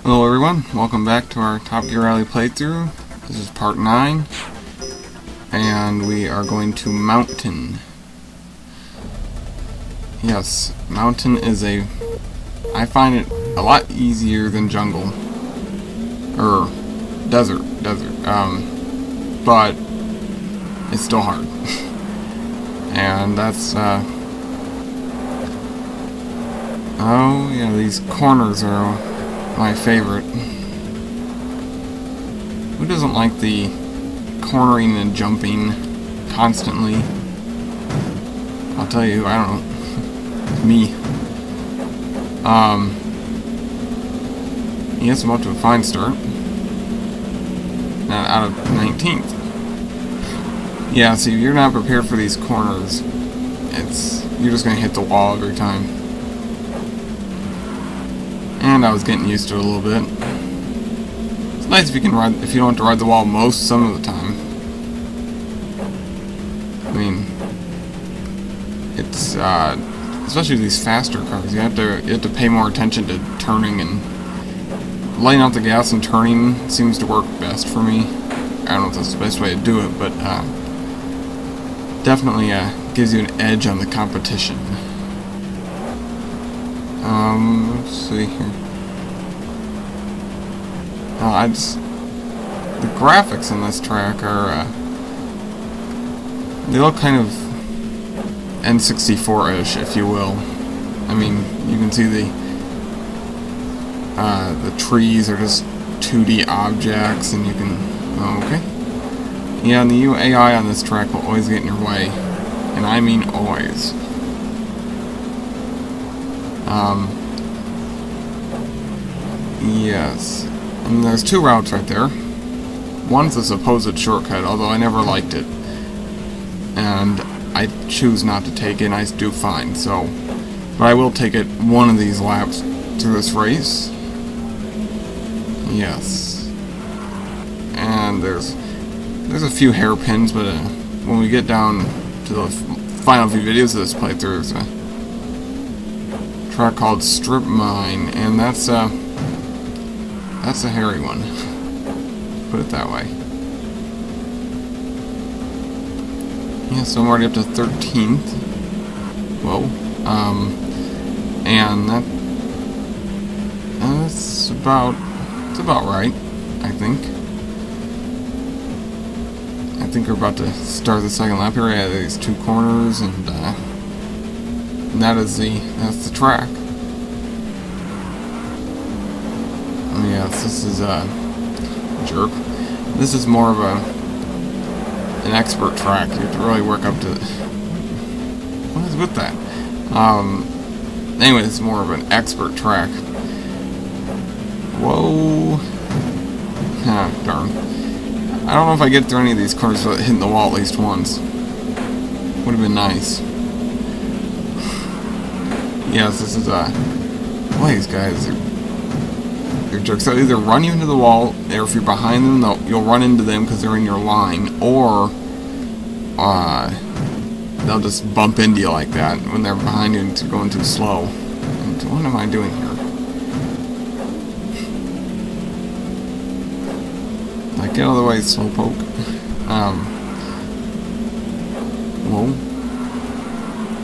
Hello everyone, welcome back to our Top Gear Rally playthrough. This is part 9, and we are going to Mountain. Yes, Mountain is I find it a lot easier than Jungle. Desert, but it's still hard. And that's, oh yeah, these corners are my favorite. Who doesn't like the cornering and jumping constantly? I'll tell you, I don't know. Me. Yes, I'm up to a fine start. Not out of 19th. Yeah, see, if you're not prepared for these corners, you're just gonna hit the wall every time. And I was getting used to it a little bit. It's nice if you don't have to ride the wall some of the time. I mean, it's especially these faster cars. You have to pay more attention to turning, and laying out the gas and turning seems to work best for me. I don't know if that's the best way to do it, but definitely gives you an edge on the competition. Let's see here. The graphics in this track are, they look kind of N64-ish, if you will. I mean, you can see the trees are just 2D objects, and you can, okay. Yeah, and the AI on this track will always get in your way, and I mean always. Yes. And there's two routes right there. One's a supposed shortcut, although I never liked it. And I choose not to take it, and I do fine, so. But I will take it one of these laps through this race. Yes. And there's a few hairpins, but when we get down to the final few videos of this playthrough, there's a track called Strip Mine, and that's a hairy one. Put it that way. Yeah, so I'm already up to 13th. Whoa. And that's about right, I think. I think we're about to start the second lap here. Yeah, these two corners, and that's the track. Yes, this is jerk. This is more of an expert track. You have to really work up to what is with that? Anyway, it's more of an expert track. Whoa. Ah, darn. I don't know if I get through any of these corners without hitting the wall at least once. Would have been nice. Yes, this is boy, these guys they're jerks. They'll either run you into the wall, or if you're behind them, you'll run into them because they're in your line, or they'll just bump into you like that when they're behind you and you're going too slow. And what am I doing here? Like, get out of the way, slowpoke. Whoa.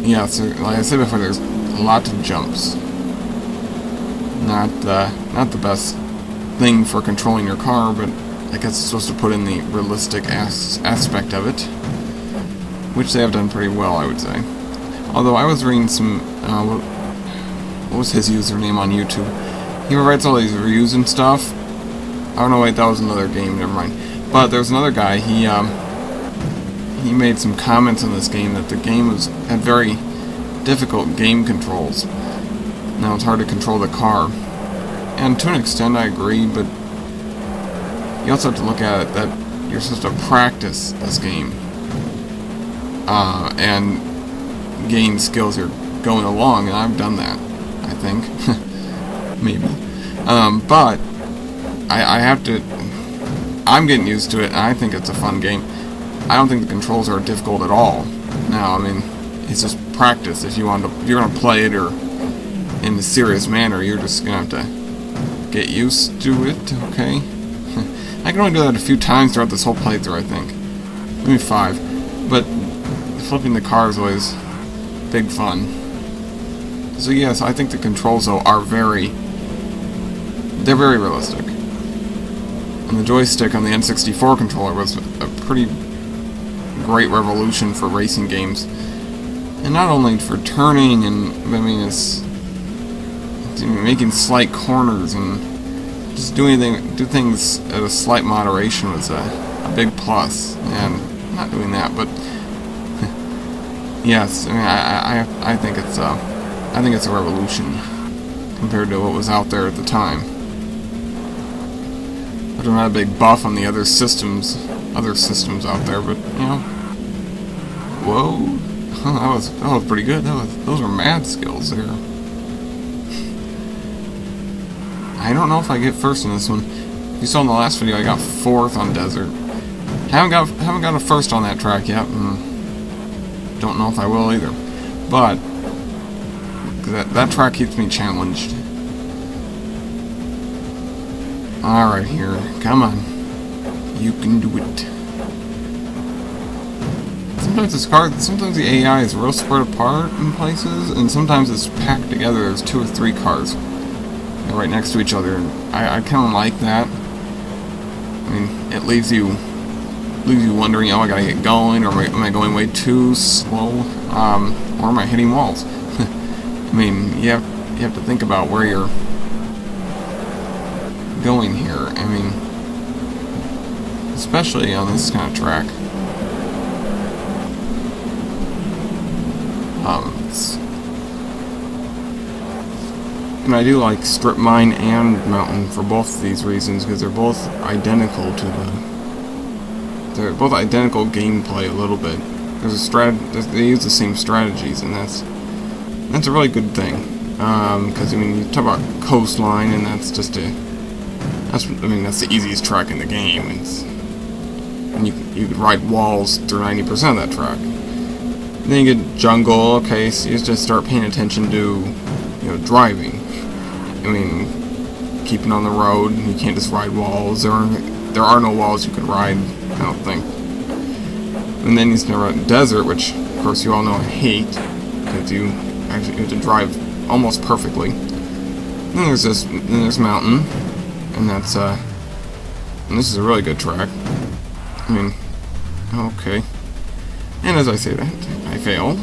Yeah, so like I said before, there's lots of jumps. Not the best thing for controlling your car, but I guess it's supposed to put in the realistic aspect of it, which they have done pretty well, I would say. Although I was reading some, what was his username on YouTube? He writes all these reviews and stuff. Oh no, wait, that was another game, never mind. But there's another guy, he made some comments on this game that the game had very difficult game controls. Now it's hard to control the car. And to an extent I agree, but you also have to look at it that you're supposed to practice this game. And gain skills you're going along, and I've done that, I think. Maybe. But I'm getting used to it, and I think it's a fun game. I don't think the controls are difficult at all. Now, I mean, it's just practice. If you're gonna play it or in a serious manner, you're just gonna have to get used to it, okay? I can only do that a few times throughout this whole playthrough, I think. Maybe 5. But flipping the car is always big fun. So yes, I think the controls, though, are they're very realistic. And the joystick on the N64 controller was a pretty great revolution for racing games. And not only for turning and, I mean, it's making slight corners and just do things at a slight moderation was a big plus. And I'm not doing that, but yes, I mean, I think it's a revolution compared to what was out there at the time. But I'm not a big buff on the other systems out there, but you know, whoa, that was pretty good. Those were mad skills there. I don't know if I get first in this one. You saw in the last video I got 4th on Desert. Haven't got a first on that track yet. Don't know if I will either. But that track keeps me challenged. Alright, here. Come on. You can do it. Sometimes the AI is real spread apart in places, and sometimes it's packed together. There's 2 or 3 cars right next to each other. I kind of like that. I mean, it leaves you wondering, oh, I gotta get going, or am I going way too slow, or am I hitting walls? I mean, you have to think about where you're going here. I mean, especially on this kind of track. And I do like Strip Mine and Mountain for both of these reasons, because they're both identical they're both identical gameplay a little bit. They use the same strategies, and that's a really good thing. Because I mean, you talk about Coastline, and that's the easiest track in the game. And you could ride walls through 90% of that track. And then you get Jungle. Okay, so you just start paying attention to, you know, driving. I mean, keeping on the road. You can't just ride walls. There are no walls you can ride, I don't think. And then you start Desert, which of course you all know I hate, because you actually have to drive almost perfectly. And then there's Mountain, and that's and this is a really good track. I mean, okay. And as I say that, I failed.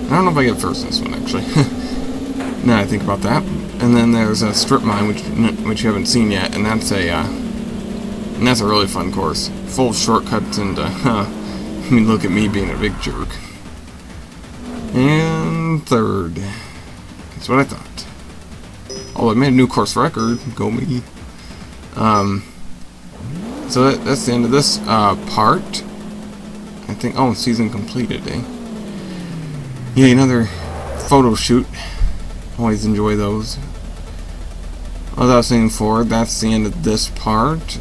I don't know if I get first in this one, actually. Now I think about that. And then there's a Strip Mine, which you haven't seen yet, and that's a really fun course, full of shortcuts and I mean, look at me being a big jerk. And 3rd. That's what I thought. Oh, I made a new course record. Go me. So that's the end of this part. I think. Oh, season completed, eh? Yeah, another photo shoot. Always enjoy those. As I was saying before, that's the end of this part.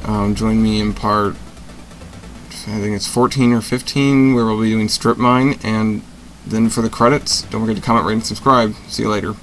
Join me in part, I think it's 14 or 15, where we'll be doing Strip Mine, and then for the credits, don't forget to comment, rate, and subscribe. See you later.